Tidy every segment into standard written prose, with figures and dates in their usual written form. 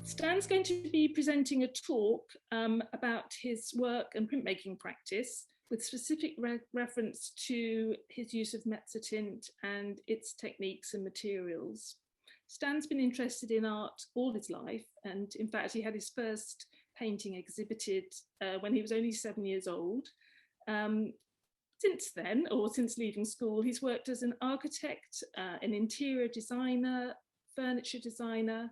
Stan's going to be presenting a talk about his work and printmaking practice with specific reference to his use of Mezzotint and its techniques and materials. Stan's been interested in art all his life, and in fact he had his first painting exhibited when he was only 7 years old. Since then, or since leaving school, he's worked as an architect, an interior designer, furniture designer,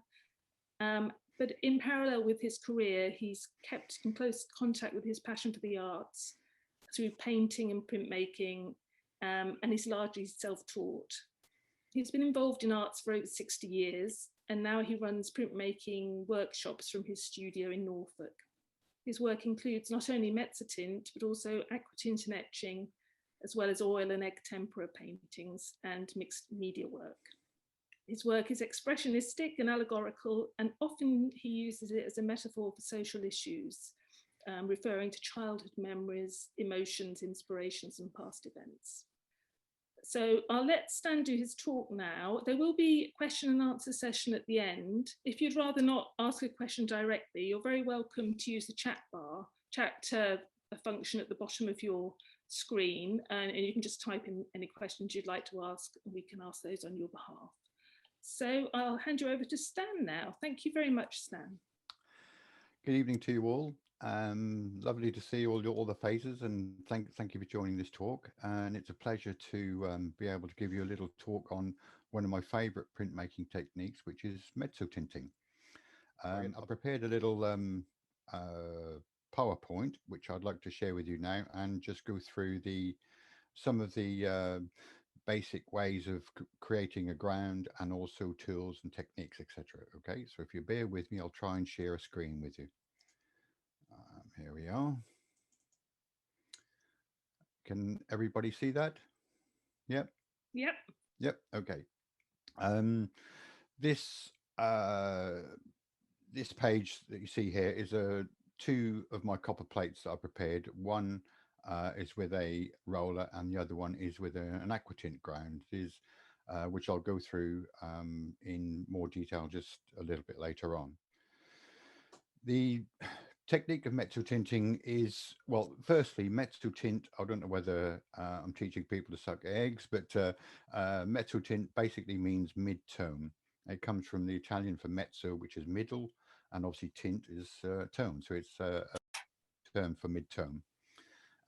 but in parallel with his career, he's kept in close contact with his passion for the arts through painting and printmaking, and he's largely self-taught. He's been involved in arts for over 60 years, and now he runs printmaking workshops from his studio in Norfolk. His work includes not only Mezzotint, but also aquatint and etching, as well as oil and egg tempera paintings and mixed media work. His work is expressionistic and allegorical, and often he uses it as a metaphor for social issues, referring to childhood memories, emotions, inspirations, and past events. So I'll let Stan do his talk now. There will be a question and answer session at the end. If you'd rather not ask a question directly, you're very welcome to use the chat function at the bottom of your screen, and you can just type in any questions you'd like to ask, and we can ask those on your behalf. So I'll hand you over to Stan now. Thank you very much, Stan. Good evening to you all. Lovely to see all the faces, and thank you for joining this talk. And it's a pleasure to be able to give you a little talk on one of my favorite printmaking techniques, which is mezzotinting. I prepared a little PowerPoint, which I'd like to share with you now, and just go through some of the basic ways of creating a ground, and also tools and techniques, etc. Okay, so if you bear with me, I'll try and share a screen with you. Here we are. Can everybody see that? Yep. Yep. Yep. Okay. This page that you see here is two of my copper plates that I prepared. One is with a roller, and the other one is with an aquatint ground, which I'll go through in more detail just a little bit later on. The technique of mezzotinting is, well, firstly, mezzotint, I don't know whether I'm teaching people to suck eggs, but mezzotint basically means mid-tone. It comes from the Italian for mezzo, which is middle, and obviously tint is tone, so it's a term for mid-tone.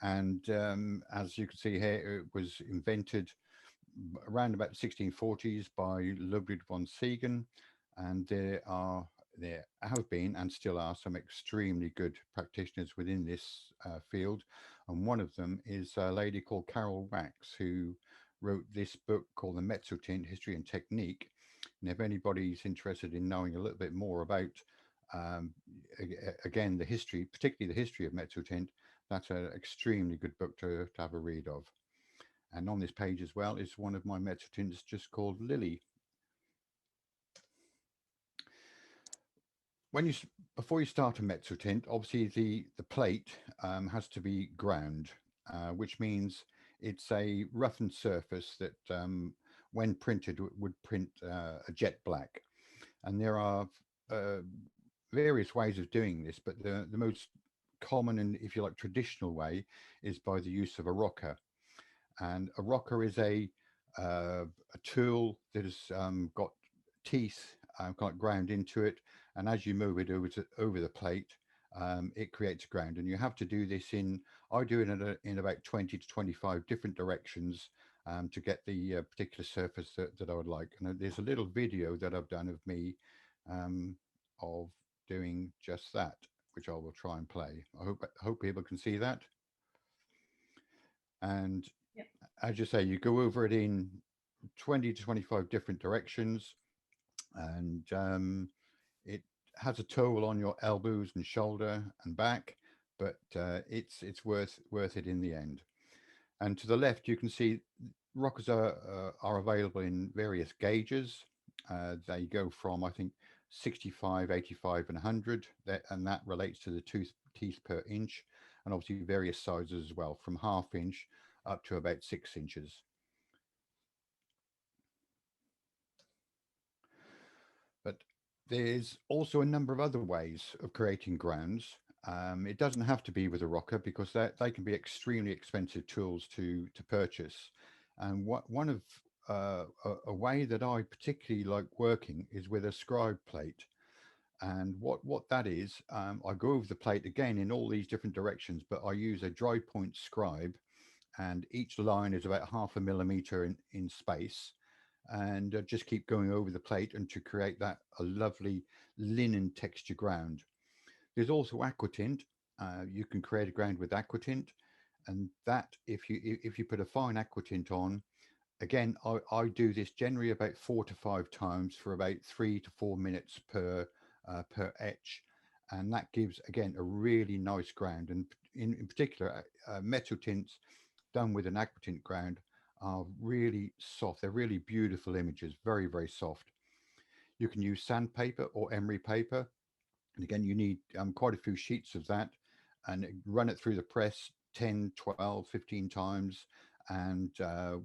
And as you can see here, it was invented around about the 1640s by Ludwig von Siegen, and there have been and still are some extremely good practitioners within this field, and one of them is a lady called Carol Wax, who wrote this book called The Mezzotint History and Technique. And if anybody's interested in knowing a little bit more about again the history, particularly the history of Mezzotint, that's an extremely good book to have a read of. And on this page as well is one of my Mezzotints, just called Lily. Before you start a mezzotint, obviously the plate has to be ground, which means it's a roughened surface that when printed would print a jet black. And there are various ways of doing this, but the most common and, if you like, traditional way is by the use of a rocker. And a rocker is a tool that has got teeth kind of ground into it, and as you move it over the plate, it creates ground. And you have to do this I do it in about 20 to 25 different directions to get the particular surface that I would like. And there's a little video that I've done of me of doing just that, which I will try and play. I hope people can see that. And yep, as you say, you go over it in 20 to 25 different directions, and it has a toll on your elbows and shoulder and back, but it's worth it in the end. And to the left, you can see rockers are available in various gauges. They go from, I think, 65, 85, and 100, and that relates to the teeth per inch, and obviously various sizes as well, from 1/2 inch up to about 6 inches. But There's also a number of other ways of creating grounds. It doesn't have to be with a rocker because they can be extremely expensive tools to purchase. And one of a way that I particularly like working is with a scribe plate. And what that is, I go over the plate again in all these different directions, but I use a dry point scribe, and each line is about half a millimeter in space, and just keep going over the plate and to create that a lovely linen texture ground. There's also aquatint. You can create a ground with aquatint, and that if you put a fine aquatint on, again, I do this generally about 4 to 5 times for about 3 to 4 minutes per etch, and that gives again a really nice ground. And in particular, Mezzotints done with an aquatint ground are really soft. They're really beautiful images, very soft. You can use sandpaper or emery paper, and again, you need quite a few sheets of that, and run it through the press 10, 12, 15 times, and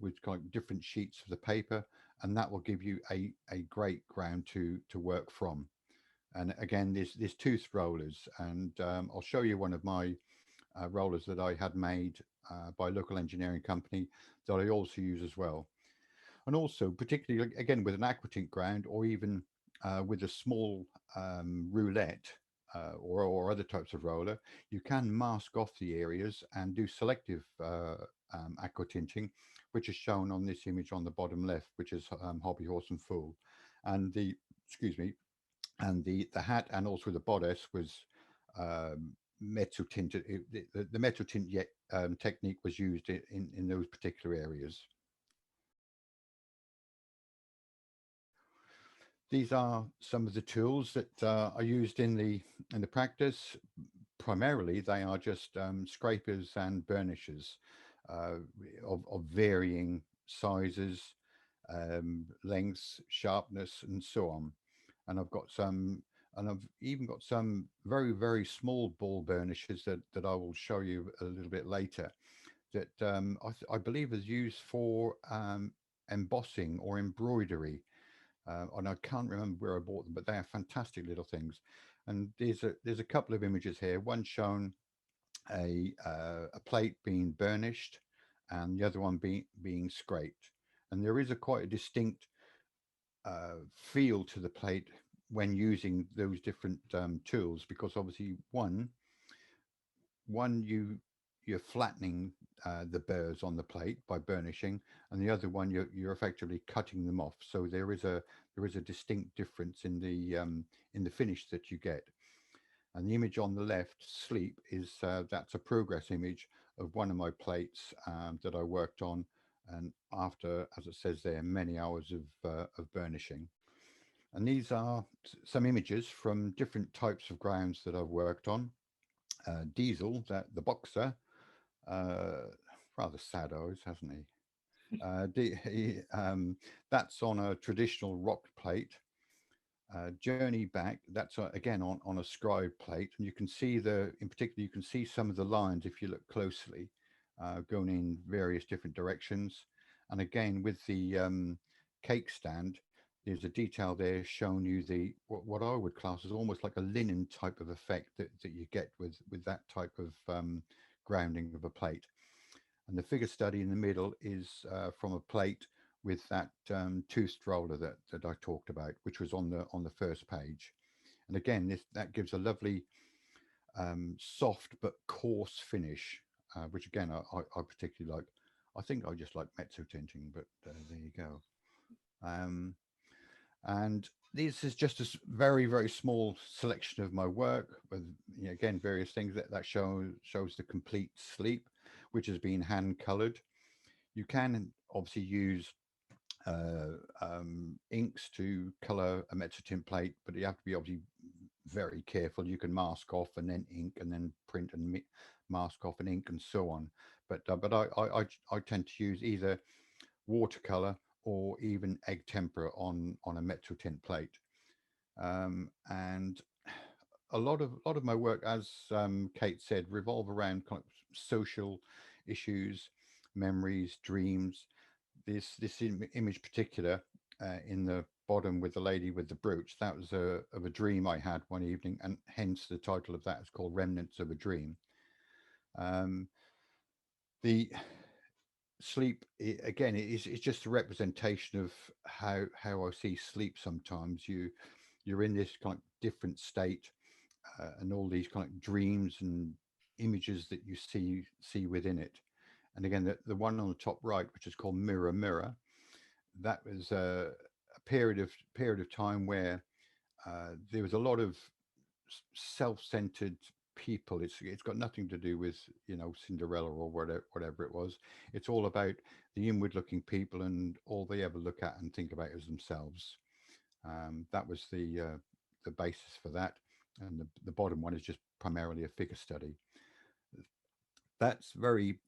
with kind of different sheets of the paper, and that will give you a great ground to work from. And again, there's tooth rollers, and I'll show you one of my rollers that I had made by a local engineering company that I also use as well. And also, particularly again with an aquatint ground, or even with a small roulette or other types of roller, you can mask off the areas and do selective aquatinting, which is shown on this image on the bottom left, which is hobby horse and fool. And the excuse me, and the hat and also the bodice was metal tinted. The metal tint yet technique was used in those particular areas. These are some of the tools that are used in the practice. Primarily, they are just scrapers and burnishes uh, of varying sizes, lengths, sharpness, and so on. And I've got some, and I've even got some very small ball burnishes that I will show you a little bit later. That I believe is used for embossing or embroidery, and I can't remember where I bought them, but they are fantastic little things. And there's a couple of images here. One shown a plate being burnished, and the other one being scraped. And there is a quite a distinct feel to the plate when using those different tools, because obviously one you're flattening the burrs on the plate by burnishing, and the other one you're effectively cutting them off. So there is a distinct difference in the finish that you get. And the image on the left, sleep, is that's a progress image of one of my plates that I worked on, and after, as it says there, many hours of burnishing. And these are some images from different types of grounds that I've worked on. Diesel, that the boxer, uh, rather sad eyes, hasn't he? That's on a traditional rock plate. Journey back, that's again on a scribe plate, and you can see in particular, you can see some of the lines if you look closely, going in various different directions. And again, with the cake stand, there's a detail there showing you what I would class as almost like a linen type of effect that you get with that type of grounding of a plate. And the figure study in the middle is from a plate with that tooth roller that I talked about, which was on the first page. And again, that gives a lovely soft but coarse finish, which again I particularly like. I think I just like mezzo tinting, but there you go. Um, and this is just a very small selection of my work with, you know, again, various things that shows the complete sleep, which has been hand colored. You can obviously use inks to color a Mezzotint plate, but you have to be obviously very careful. You can mask off and then ink and then print and mask off and ink and so on. But I tend to use either watercolor or even egg tempera on a Mezzotint plate. And a lot of my work, as Kate said, revolve around kind of social issues, memories, dreams. This image particular in the bottom with the lady with the brooch, that was of a dream I had one evening, and hence the title of that is called Remnants of a Dream. Um, the sleep again, it's just a representation of how I see sleep. Sometimes you're in this kind of different state, and all these kind of dreams and images that you see within it. And again, the one on the top right, which is called Mirror Mirror, that was a period of time where there was a lot of self-centered people. It's got nothing to do with Cinderella or whatever it was. It's all about the inward-looking people, and all they ever look at and think about is themselves. That was the basis for that, and the bottom one is just primarily a figure study. That's very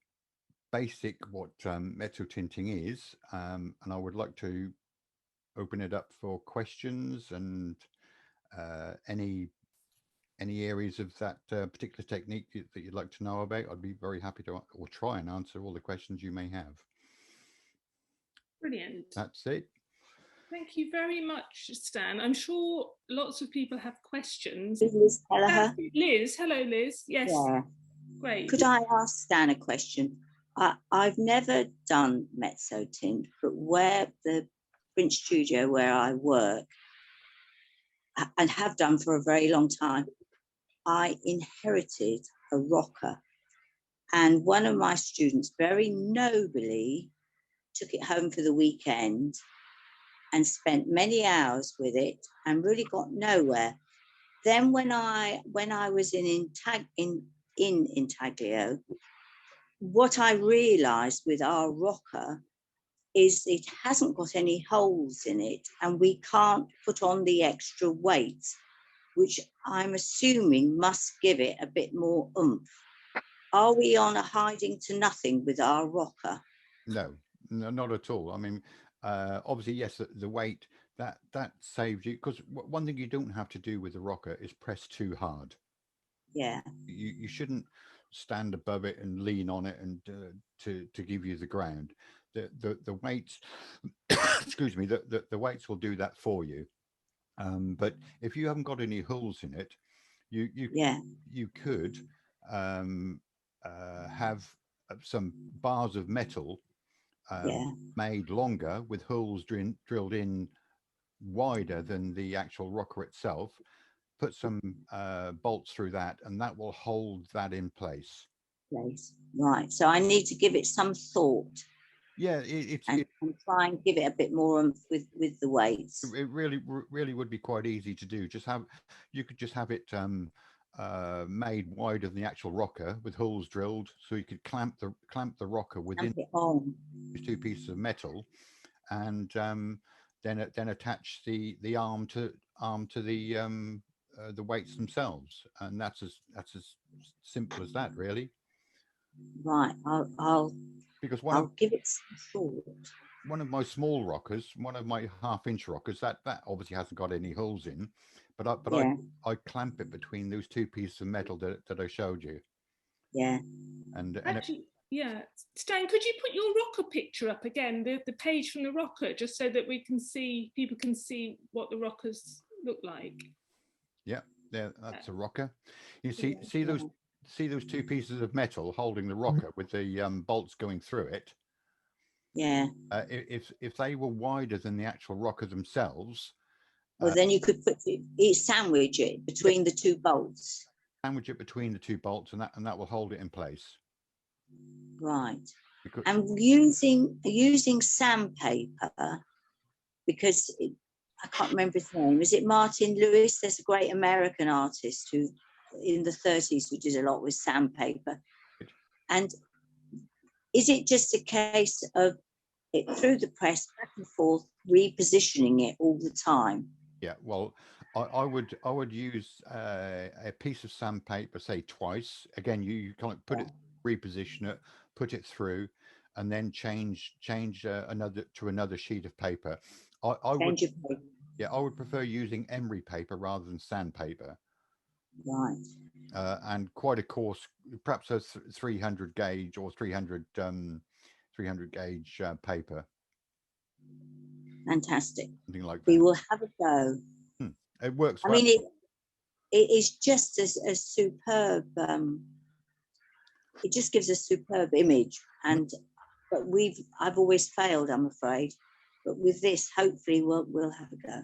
basic what mezzotinting is, and I would like to open it up for questions and any areas of that particular technique that you'd like to know about. I'd be very happy to or try and answer all the questions you may have. Brilliant. That's it. Thank you very much, Stan. I'm sure lots of people have questions. Liz Kelleher. Liz, hello, Liz. Yes. Yeah. Great. Could I ask Stan a question? I've never done Mezzotint, but where the print studio where I work and have done for a very long time, I inherited a rocker, and one of my students very nobly took it home for the weekend and spent many hours with it and really got nowhere. Then when I was in Intaglio, what I realised with our rocker is it hasn't got any holes in it, and we can't put on the extra weight, which I'm assuming must give it a bit more oomph. Are we on a hiding to nothing with our rocker? No, not at all. I mean, obviously, yes, the weight that saves you, because one thing you don't have to do with the rocker is press too hard. Yeah. You shouldn't stand above it and lean on it and to give you the ground. The weights, excuse me, the weights will do that for you. But if you haven't got any holes in it, you could have some bars of metal made longer with holes drilled in wider than the actual rocker itself. Put some bolts through that, and that will hold that in place. Right. So I need to give it some thought. Yeah, and try and give it a bit more oomph with the weights. It really would be quite easy to do. You could just have it made wider than the actual rocker with holes drilled, so you could clamp the rocker within these two pieces of metal, and then attach the arm to the weights themselves, and that's as simple as that, really. Right. I'll give it some thought. One of my small rockers, one of my half-inch rockers, that obviously hasn't got any holes in, but I clamp it between those two pieces of metal that I showed you. Yeah. And actually, yeah, Stan, could you put your rocker picture up again, the page from the rocker, just so that people can see what the rockers look like? Yeah, that's a rocker. You see those two pieces of metal holding the rocker with the bolts going through it. Yeah. If they were wider than the actual rocker themselves, well, then you could sandwich it between the two bolts. Sandwich it between the two bolts, and that will hold it in place. Right. And using sandpaper, because I can't remember his name. Is it Martin Lewis? There's a great American artist who, in the 30s, who did a lot with sandpaper. And is it just a case of it through the press, back and forth, repositioning it all the time? Yeah, well, I would use a piece of sandpaper, say twice. Again, you kind of put it, reposition it, put it through, and then change another sheet of paper. I would prefer using emery paper rather than sandpaper. Right. And quite a coarse, perhaps a 300 gauge or 300 gauge paper. Fantastic. something like We that. will have a go. It works I well. mean, it is just a superb. It just gives a superb image, but I've always failed, I'm afraid. But with this, hopefully, we'll have a go.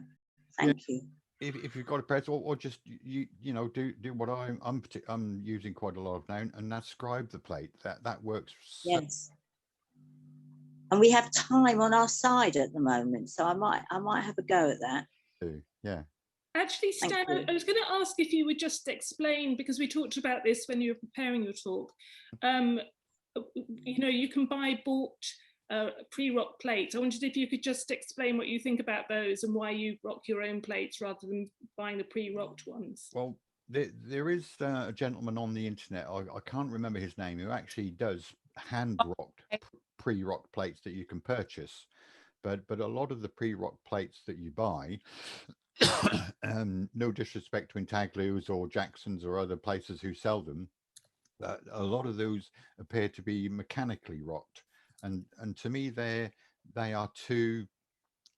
Thank you. If you've got a press, or just you know do what I'm using quite a lot of now, and that's scribe the plate. That works. Yes. And we have time on our side at the moment, so I might have a go at that. Yeah. Actually, Stan, I was going to ask if you would just explain, because we talked about this when you were preparing your talk. You know, you can buy bought pre-rock plates. I wondered if you could just explain what you think about those and why you rock your own plates rather than buying the pre-rocked ones. Well, there is a gentleman on the internet. I can't remember his name, who actually does hand-rocked pre-rock plates that you can purchase. But a lot of the pre-rock plates that you buy, no disrespect to Intaglu's or Jackson's or other places who sell them, a lot of those appear to be mechanically rocked, and to me they are too,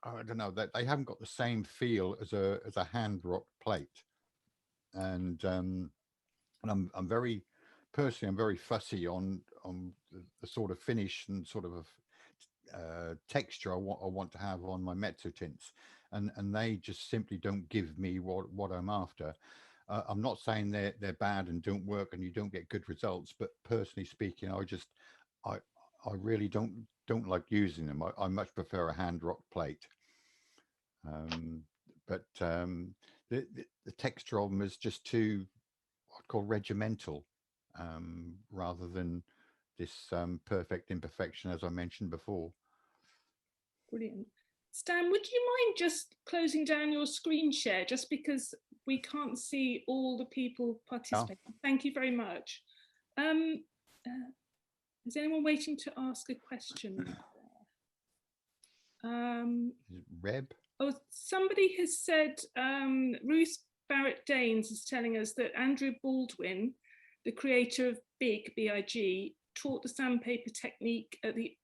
I don't know, that they haven't got the same feel as a hand rocked plate, and I'm very personally, I'm very fussy on the sort of finish and sort of texture I want to have on my Mezzotints, and they just simply don't give me what I'm after. I'm not saying they're bad and don't work and you don't get good results, but personally speaking, I really don't like using them. I much prefer a hand rock plate. But the texture of them is just too, I'd call, regimental, rather than this perfect imperfection, as I mentioned before. Brilliant. Stan, would you mind just closing down your screen share, just because we can't see all the people participating? Oh. Thank you very much. Is anyone waiting to ask a question? Reb? Oh, somebody has said, Ruth Barrett Daines is telling us that Andrew Baldwin, the creator of Big, B-I-G, taught the sandpaper technique at the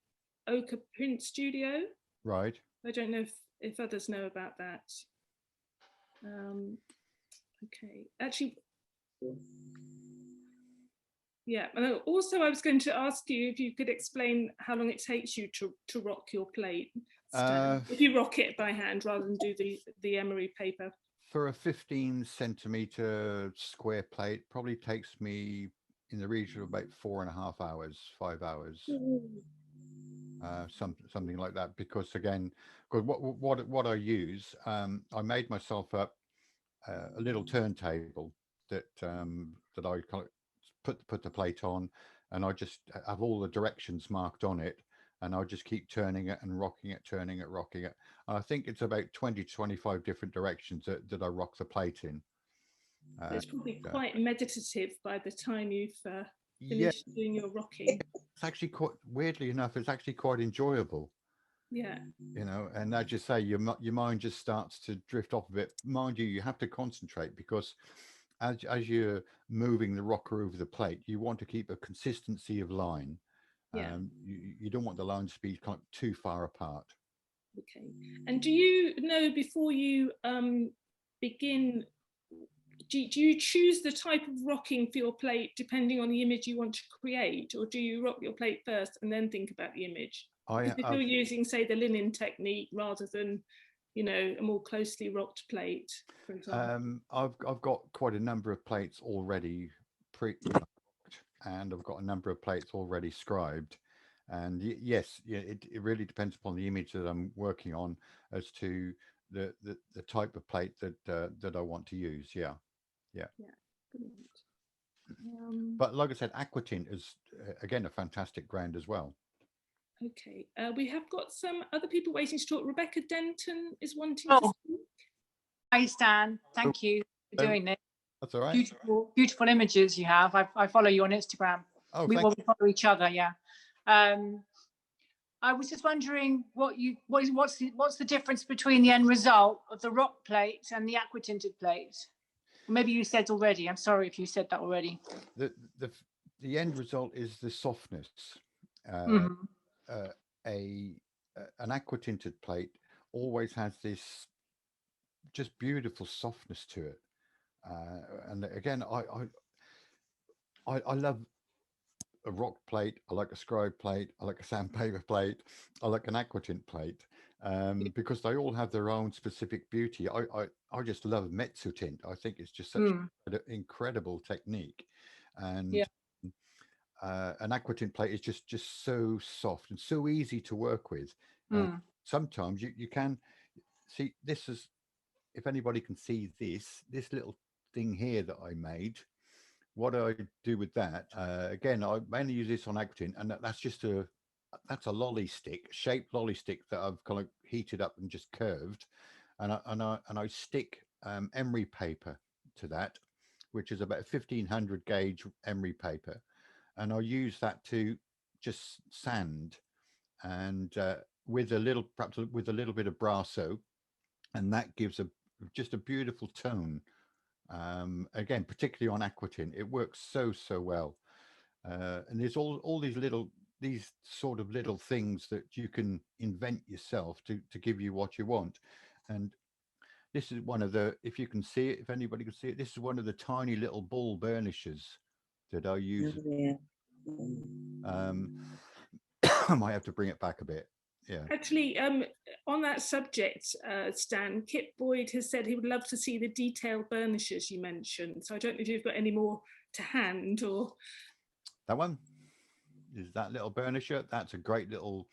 Ochre Print Studio. Right. I don't know if others know about that. Okay, actually, yeah. And also, I was going to ask you if you could explain how long it takes you to rock your plate, if you rock it by hand rather than do the emery paper. For a 15 centimeter square plate, probably takes me in the region of about 4.5 hours, 5 hours. Something like that, because again, what I use, I made myself up a little turntable that I put the plate on, and I just have all the directions marked on it, and I just keep turning it and rocking it, turning it, rocking it. And I think it's about 20 to 25 different directions that I rock the plate in. It's probably quite meditative by the time you've finished doing your rocking. It's actually quite, weirdly enough, it's actually quite enjoyable. Yeah. You know, and as you say, your mind just starts to drift off a bit. Mind you, you have to concentrate, because as you're moving the rocker over the plate, you want to keep a consistency of line. Yeah. You don't want the lines to be kind of too far apart. Okay. And do you know, before you begin, do you choose the type of rocking for your plate depending on the image you want to create, or do you rock your plate first and then think about the image? If you're using, say, the linen technique rather than, you know, a more closely rocked plate, for example. I've got quite a number of plates already and I've got a number of plates already scribed. And yes, it really depends upon the image that I'm working on as to the type of plate that I want to use. Yeah. Brilliant. But like I said, Aquatint is again a fantastic brand as well. Okay, we have got some other people waiting to talk. Rebecca Denton is wanting to speak. Hi, Stan. Thank you for doing this. That's all right. Beautiful images you have. I follow you on Instagram. Oh, we follow each other. Yeah. I was just wondering what's the difference between the end result of the rock plate and the aquatinted plate? Maybe you said already. I'm sorry if you said that already. The end result is the softness. An aquatinted plate always has this just beautiful softness to it. And again, I love a rock plate. I like a scribe plate. I like a sandpaper plate. I like an aquatint plate, because they all have their own specific beauty. I just love Mezzotint. I think it's just such Mm, an incredible technique, yeah. and an aquatint plate is just so soft and so easy to work with. And Mm, sometimes you can see this is, if anybody can see this little thing here that I made, what I do with that, again, I mainly use this on aquatint, and that's just that's a lolly stick, shaped lolly stick that I've kind of heated up and just curved, and I stick emery paper to that, which is about 1500 gauge emery paper, and I use that to just sand, and with a little, perhaps with a little bit of Brasso, and that gives a just a beautiful tone. Again, particularly on aquatint, it works so well. And there's all these sort of little things that you can invent yourself to give you what you want. And this is one of the, if you can see it, if anybody can see it, this is one of the tiny little ball burnishes that I use. Oh, yeah. Um, I might have to bring it back a bit. Yeah. Actually, on that subject, Stan, Kip Boyd has said he would love to see the detailed burnishes you mentioned. So I don't know if you've got any more to hand or. That one is that little burnisher. That's a great little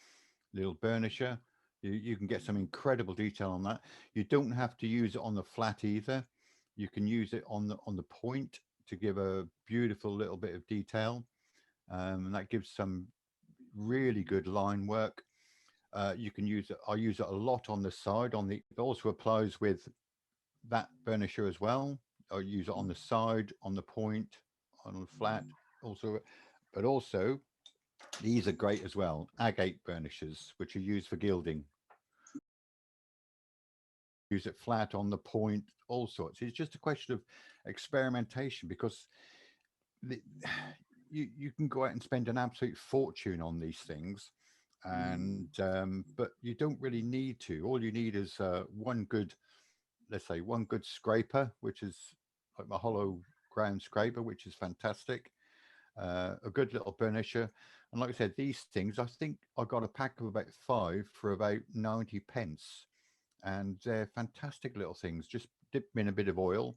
burnisher. You can get some incredible detail on that. You don't have to use it on the flat either. You can use it on the point to give a beautiful little bit of detail, and that gives some really good line work. You can use it. I use it a lot on the side. It also applies with that burnisher as well. I use it on the side, on the point, on the flat, also, but also these are great as well. Agate burnishes, which are used for gilding. Use it flat, on the point, all sorts. It's just a question of experimentation, because the, you can go out and spend an absolute fortune on these things, and but you don't really need to. All you need is one good, let's say, one good scraper, which is like my hollow ground scraper, which is fantastic. A good little burnisher, and like I said, these things, I think I got a pack of about 5 for about 90p, and they're fantastic little things. Just dip them in a bit of oil,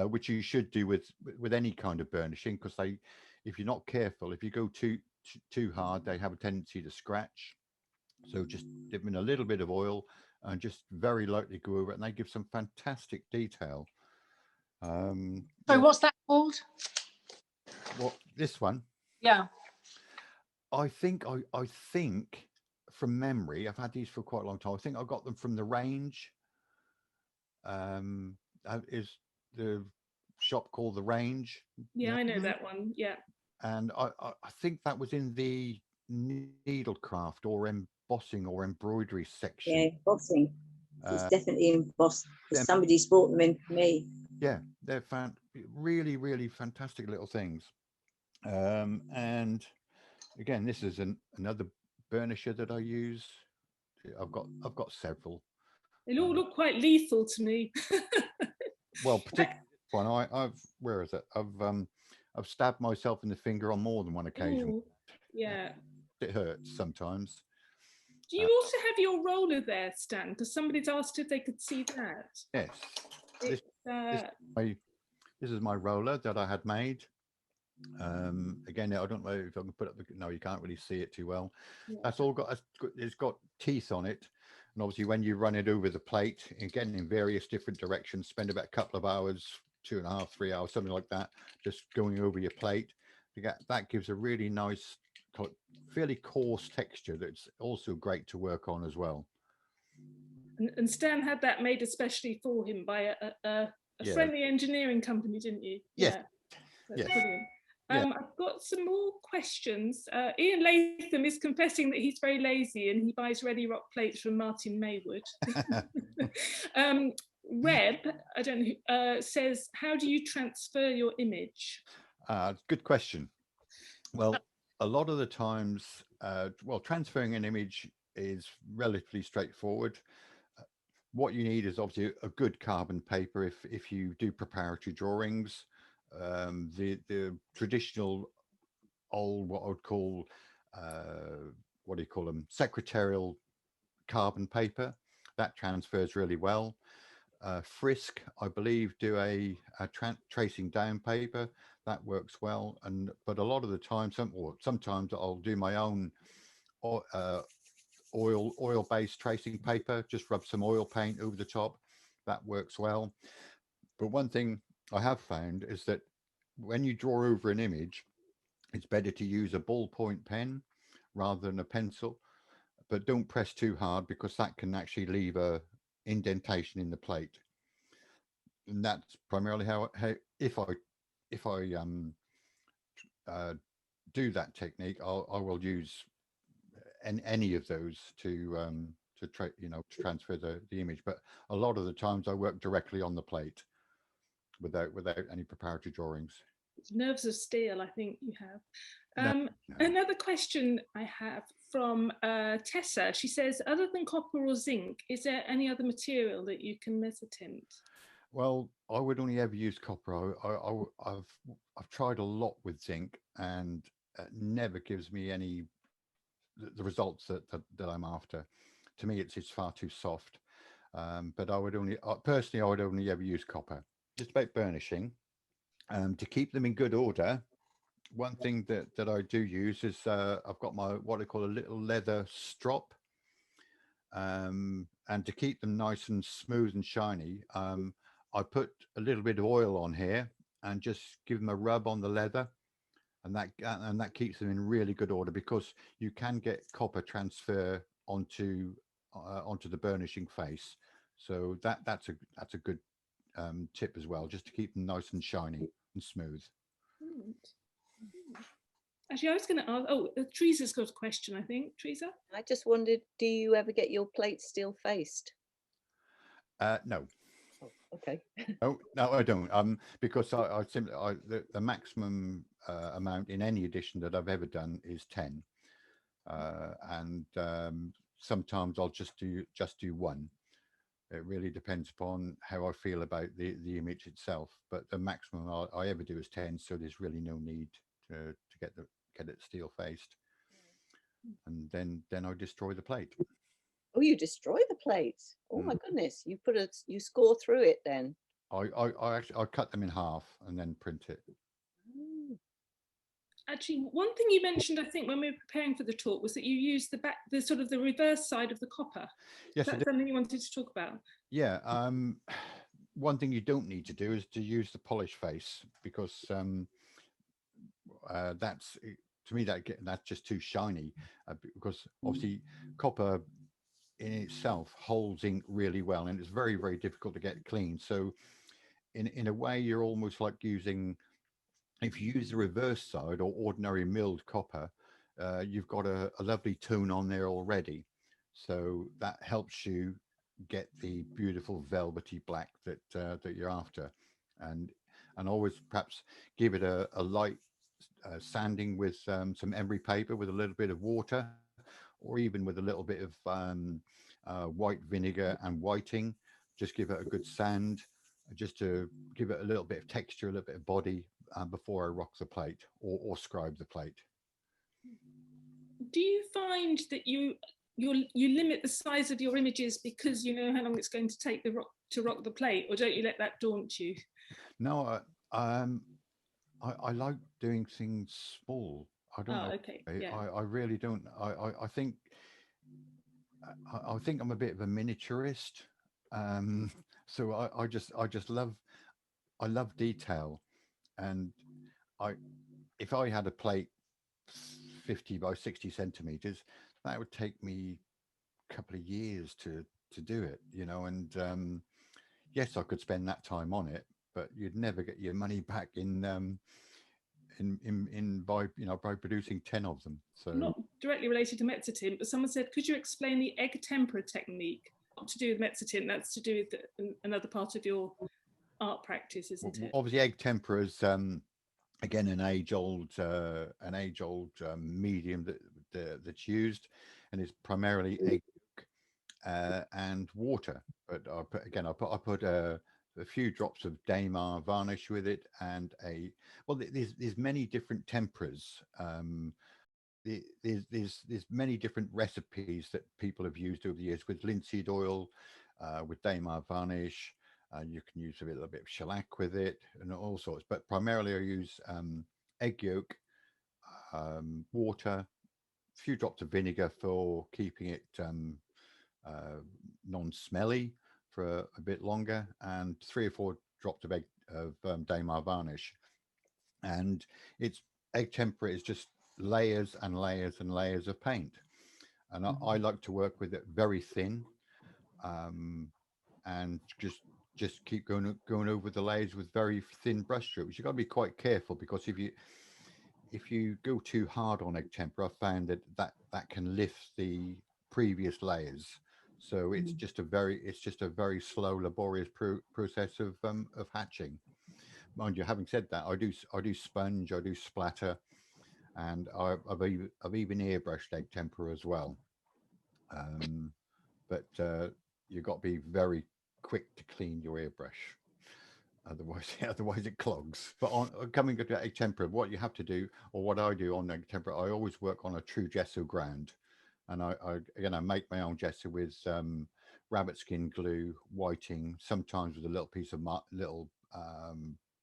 which you should do with any kind of burnishing, because they, if you're not careful, if you go too hard, they have a tendency to scratch. So just dip them in a little bit of oil and just very lightly go over it, and they give some fantastic detail. So yeah. what's that called? What, this one? Yeah. I think from memory, I've had these for quite a long time. I think I got them from the Range. Is the shop called the Range? Yeah, I know that one. Yeah. And I think that was in the needlecraft or embossing or embroidery section. Yeah, embossing. It's definitely embossed, because somebody's brought them in for me. Yeah, they're really, really fantastic little things. And again, this is another burnisher that I use. I've got several. They all look quite lethal to me. Well, particularly this one, I've where is it? I've stabbed myself in the finger on more than one occasion. Ooh, yeah. It hurts sometimes. Do you also have your roller there, Stan? Because somebody's asked if they could see that. Yes. This is my roller that I had made. Again, I don't know if I can put up no, you can't really see it too well. Yeah. That's all it's got teeth on it, and obviously when you run it over the plate, again in various different directions, spend about a couple of hours, 2.5, 3 hours, something like that, just going over your plate. That gives a really nice, fairly coarse texture that's also great to work on as well. And Stan had that made especially for him by a friendly engineering company, didn't you? Yes. Yeah. That's brilliant. I've got some more questions. Ian Latham is confessing that he's very lazy and he buys ready rock plates from Martin Maywood. Reb, I don't know, says, how do you transfer your image? Good question. Well, a lot of the times, transferring an image is relatively straightforward. what you need is obviously a good carbon paper if you do preparatory drawings. The traditional old, what I would call, what do you call them, secretarial carbon paper, that transfers really well. Frisk, I believe, do a tracing down paper that works well, and but a lot of the time, sometimes I'll do my own uh, oil based tracing paper, just rub some oil paint over the top. That works well. But one thing I have found is that when you draw over an image, it's better to use a ballpoint pen rather than a pencil, but don't press too hard because that can actually leave a indentation in the plate. And that's primarily how if I uh, do that technique, I will use any of those to transfer the image. But a lot of the times I work directly on the plate without any preparatory drawings. Nerves of steel, I think you have. No, no. Another question I have from Tessa. She says, other than copper or zinc, is there any other material that you can mezzotint? Well, I would only ever use copper. I've tried a lot with zinc, and it never gives me any the results that I'm after. To me, it's far too soft. But I would only personally, I would only ever use copper. Just about burnishing, to keep them in good order. One thing that I do use is I've got my what I call a little leather strop, and to keep them nice and smooth and shiny, I put a little bit of oil on here and just give them a rub on the leather, and that keeps them in really good order, because you can get copper transfer onto the burnishing face. So that's a good tip as well, just to keep them nice and shiny and smooth. Actually, I was going to ask, Teresa's got a question, I think. Teresa? I just wondered, do you ever get your plate steel faced? No. Oh, okay. No, I don't. Because I simply the maximum amount in any edition that I've ever done is 10, and sometimes I'll just do one. It really depends upon how I feel about the image itself. But the maximum I ever do is 10, so there's really no need to get it steel faced. And then I destroy the plate. Oh, you destroy the plates. Oh my goodness. You score through it then. I actually cut them in half and then print it. Actually, one thing you mentioned, I think, when we were preparing for the talk, was that you used the sort of the reverse side of the copper. Yes, that's something you wanted to talk about. Yeah. One thing you don't need to do is to use the polish face, because that's, to me, that's just too shiny, because obviously copper in itself holds ink really well, and it's very, very difficult to get clean. So in a way, you're almost like using, if you use the reverse side or ordinary milled copper, you've got a lovely tone on there already. So that helps you get the beautiful velvety black that you're after. And always perhaps give it a light sanding with some emery paper with a little bit of water, or even with a little bit of white vinegar and whiting. Just give it a good sand, just to give it a little bit of texture, a little bit of body, before I rock the plate or scribe the plate. Do you find that you limit the size of your images because you know how long it's going to take to rock the plate, or don't you let that daunt you? No, I like doing things small. I don't know. Okay. Yeah. I really don't. I think I'm a bit of a miniaturist. So I just love detail, and if I had a plate 50 by 60 centimeters, that would take me a couple of years to do it, and yes, I could spend that time on it, but you'd never get your money back by producing 10 of them. So not directly related to Mezzotint, but someone said, could you explain the egg tempera technique? Not to do with Mezzotint, that's to do with another part of your art practice, isn't it? Obviously, egg tempera is again an age-old medium that's used, and it's primarily egg yolk and water. But I put a few drops of Damar varnish with it, and there's many different temperas. There's many different recipes that people have used over the years with linseed oil, with Damar varnish. You can use a little bit of shellac with it and all sorts, but primarily I use egg yolk, water, a few drops of vinegar for keeping it non-smelly for a bit longer, and 3 or 4 drops of Damar varnish. And it's egg tempera is just layers and layers and layers of paint, and I like to work with it very thin, and just keep going over the layers with very thin brush strokes. You've got to be quite careful, because if you go too hard on egg tempera, I found that can lift the previous layers. So it's just a very slow, laborious process of hatching. Mind you, having said that, I do sponge, I do splatter, and I've even airbrushed egg tempera as well. But you've got to be very quick to clean your airbrush, otherwise it clogs. But on coming to egg tempera, what you have to do, or what I do on egg tempera, I always work on a true gesso ground, and I make my own gesso with rabbit skin glue, whiting, sometimes with a little piece of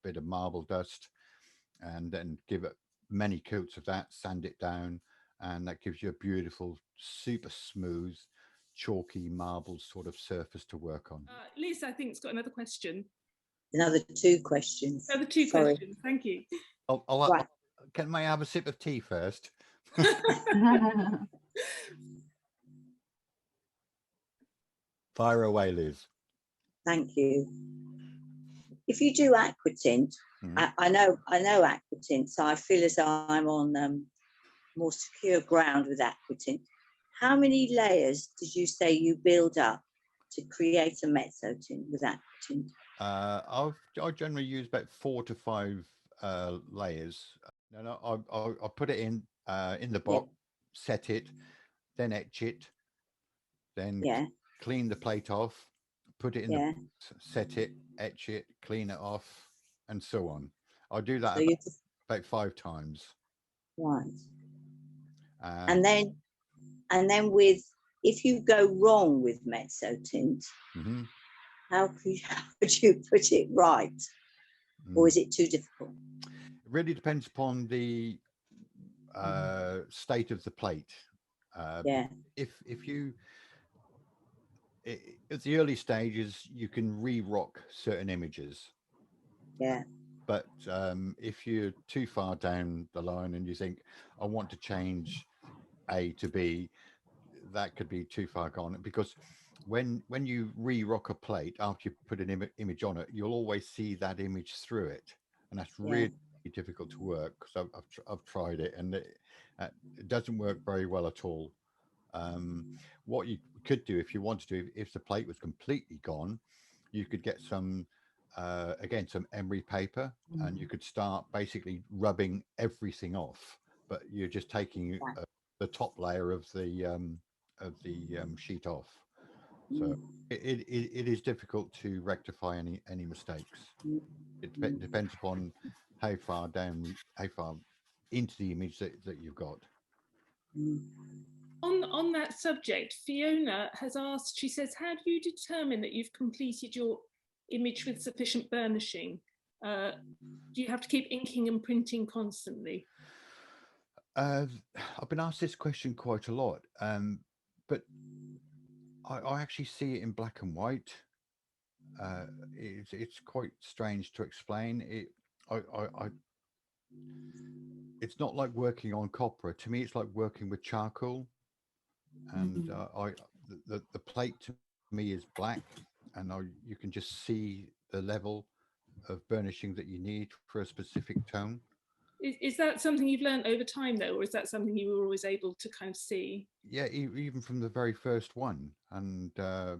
bit of marble dust, and then give it many coats of that, sand it down, and that gives you a beautiful, super smooth, chalky marble sort of surface to work on. Lisa, I think, has got another question. Another 2 questions. Another 2 Sorry. questions. Thank you. Right. May I have a sip of tea first? Fire away, Liz. Thank you. If you do aquatint, I know aquatint, so I feel as though I'm on more secure ground with aquatint. How many layers did you say you build up to create a mezzotint with aquatint? I generally use about 4 to 5 layers. I put it in the box, set it, then etch it, then clean the plate off, put it in the box, set it, etch it, clean it off, and so on. I do that about 5 times. Right. And then with, if you go wrong with mezzotint, how would you put it right? Or is it too difficult? It really depends upon the state of the plate. If you at the early stages, you can re-rock certain images. But if you're too far down the line and you think, I want to change A to B, that could be too far gone, because when you re-rock a plate after you put an image on it, you'll always see that image through it, and that's really difficult to work, because I've tried it, and it doesn't work very well at all. What you could do, if you wanted to, if the plate was completely gone, you could get some some emery paper, and you could start basically rubbing everything off, but you're just taking the top layer of the sheet off. So it is difficult to rectify any mistakes. It depends upon how far into the image that you've got. On that subject, Fiona has asked, she says, how do you determine that you've completed your image with sufficient burnishing? Do you have to keep inking and printing constantly? I've been asked this question quite a lot, but I actually see it in black and white. It's quite strange to explain. It's not like working on copra. To me, it's like working with charcoal. And the plate to me is black, and you can just see the level of burnishing that you need for a specific tone. Is that something you've learned over time, though, or is that something you were always able to kind of see? Yeah, even from the very first one, and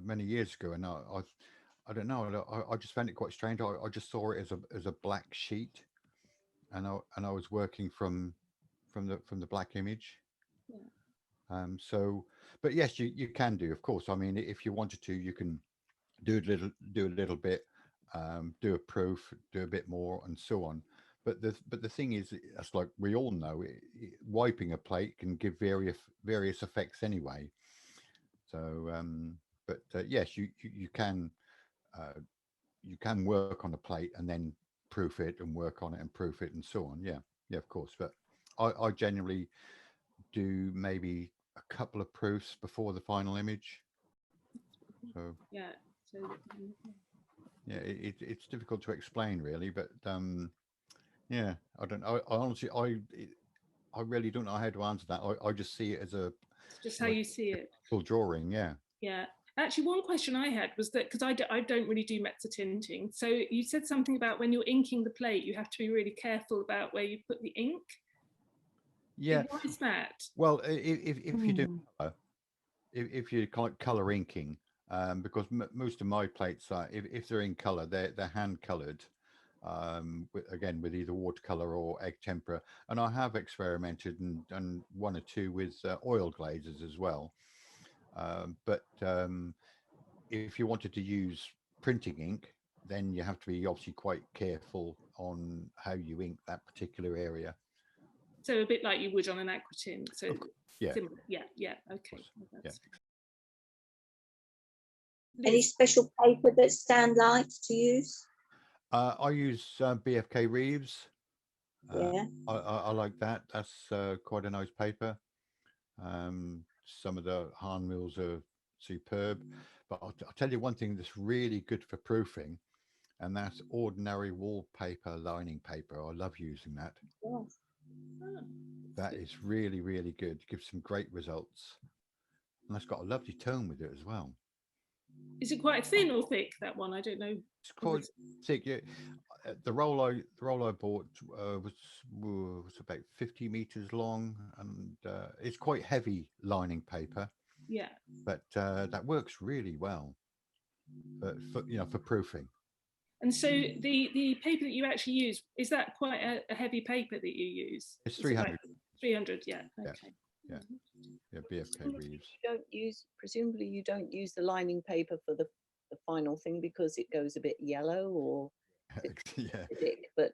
many years ago. And I don't know. I just found it quite strange. I just saw it as a black sheet, and I was working from the black image. Yeah. So, but yes, you can do, of course. I mean, if you wanted to, you can do a little bit, do a proof, do a bit more, and so on. But the thing is, that's like we all know, wiping a plate can give various effects anyway. So, yes, uh, you can work on a plate and then proof it and work on it and proof it and so on. Yeah, yeah, of course. But I generally do maybe a couple of proofs before the final image. So Yeah. So yeah, it's difficult to explain really, but yeah, I don't. I honestly, I really don't know how to answer that. I just see it as a it's just how like you see it. full drawing. Yeah. Yeah. Actually, one question I had was that because I don't really do mezzotinting. So you said something about when you're inking the plate, you have to be really careful about where you put the ink. Yeah. Why is that? Well, if you do, if you color inking, because most of my plates are, if they're in color, they're hand colored. Again with either watercolor or egg tempera, and I have experimented and done one or two with oil glazes as well. But if you wanted to use printing ink, then you have to be obviously quite careful on how you ink that particular area. So a bit like you would on an aquatint. So Yeah. similar. Yeah. Yeah. Okay. Yeah. Any special paper that Stan likes to use? I use BFK Reeves. Yeah. I like that. That's quite a nice paper. Some of the hand mills are superb, but I'll tell you one thing that's really good for proofing, and that's ordinary wallpaper lining paper. I love using that. Yes. That is really, really good. Gives some great results, and that's got a lovely tone with it as well. Is it quite thin or thick, that one? I don't know. It's quite thick. Yeah. The roll I bought was about 50 meters long, and it's quite heavy lining paper. Yeah. But that works really well for proofing. And so the paper that you actually use, is that quite a heavy paper that you use? It's 300. 300, yeah. Okay. Yeah, BFK Reeves. Presumably you don't use the lining paper for the final thing because it goes a bit yellow or Yeah. acidic, but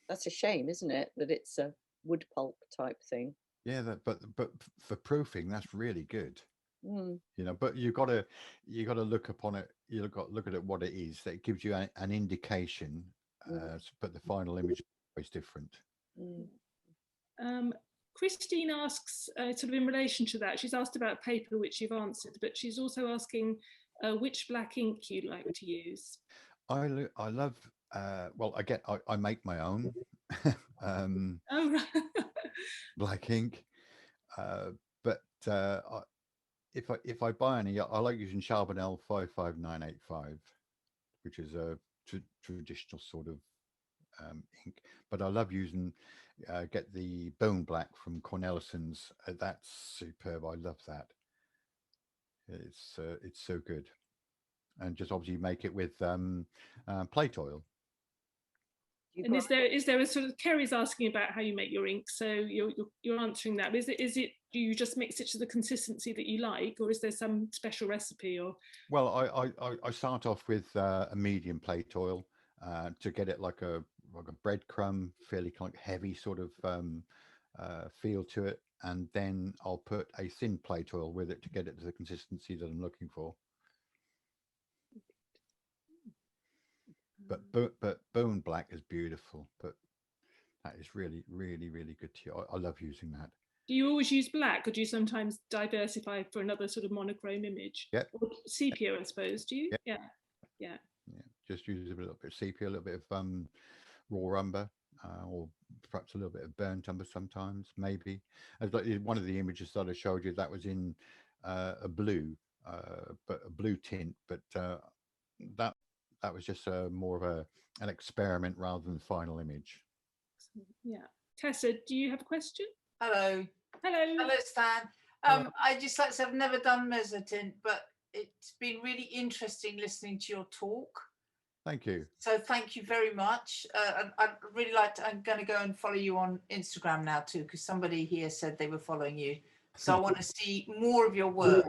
that's a shame, isn't it? That it's a wood pulp type thing. Yeah, but for proofing, that's really good. Mm. But you got to look upon it. You got look at it what it is. That gives you an indication. But the final image is always different. Christine asks, sort of in relation to that, she's asked about paper, which you've answered, but she's also asking which black ink you like to use. I love. Well, I make my own Oh, right. black ink, but if I buy any, I like using Charbonnel 55985, which is a traditional sort of ink. But I love using get the bone black from Cornelison's. That's superb. I love that. It's so good, and just obviously make it with plate oil. And is there a sort of, Kerry's asking about how you make your ink, so you're answering that. Is it do you just mix it to the consistency that you like, or is there some special recipe? Or well, I start off with a medium plate oil to get it like a breadcrumb, fairly kind of heavy sort of feel to it, and then I'll put a thin plate oil with it to get it to the consistency that I'm looking for. But bone black is beautiful, but that is really, really, really good to you. I love using that. do you always use black, or do you sometimes diversify for another sort of monochrome image? Yeah. Or sepia, I suppose. Do you? Yeah. Yeah. Just use a little bit of sepia, a little bit of raw umber, or perhaps a little bit of burnt umber sometimes, maybe. As like one of the images that I showed you, that was in a blue, but a blue tint, but that was just more of an experiment rather than the final image. Yeah. Tessa, do you have a question? Hello. Hello. Hello, Stan. I just like to say I've never done Mezzotint, but it's been really interesting listening to your talk. Thank you. So thank you very much. I'd really like to, I'm going to go and follow you on Instagram now too, because somebody here said they were following you. So I want to see more of your work.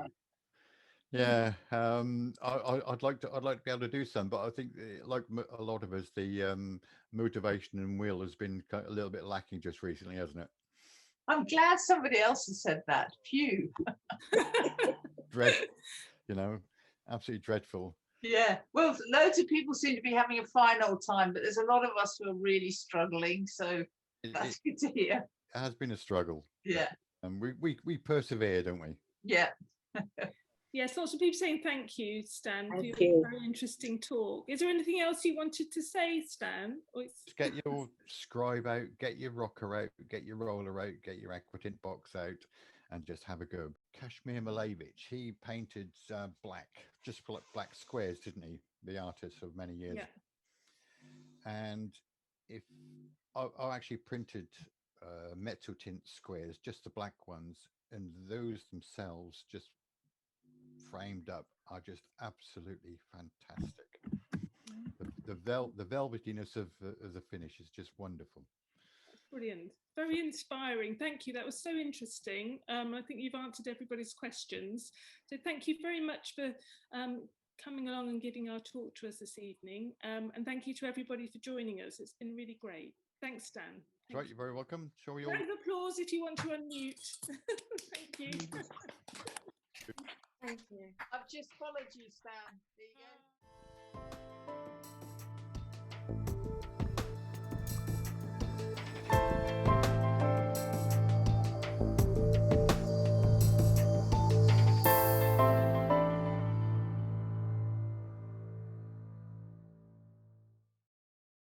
Yeah, I'd like to be able to do some, but I think like a lot of us, the motivation and will has been a little bit lacking just recently, hasn't it? I'm glad somebody else has said that. Phew. Dread, you know, absolutely dreadful. Yeah. Well, loads of people seem to be having a fine old time, but there's a lot of us who are really struggling. So that's good to hear. It has been a struggle. Yeah. And we persevere, don't we? Yeah. Yes, lots of people saying thank you, Stan, for Thank your you. very interesting talk. Is there anything else you wanted to say, Stan? Just get your scribe out, get your rocker out, get your roller out, get your aquatint box out, and just have a go. Kashmir Malevich, he painted black squares, didn't he? The artist for many years. Yeah. And if I actually printed Mezzotint squares, just the black ones, and those themselves just framed up are just absolutely fantastic. The velvetiness of the finish is just wonderful. That's brilliant. Very inspiring. Thank you. That was so interesting. I think you've answered everybody's questions. So thank you very much for coming along and giving our talk to us this evening. And thank you to everybody for joining us. It's been really great. Thanks, Stan. That's right, you're very welcome. Shall we all? Round of applause if you want to unmute. Thank you. Thank you. I've just followed you, Stan. There you go.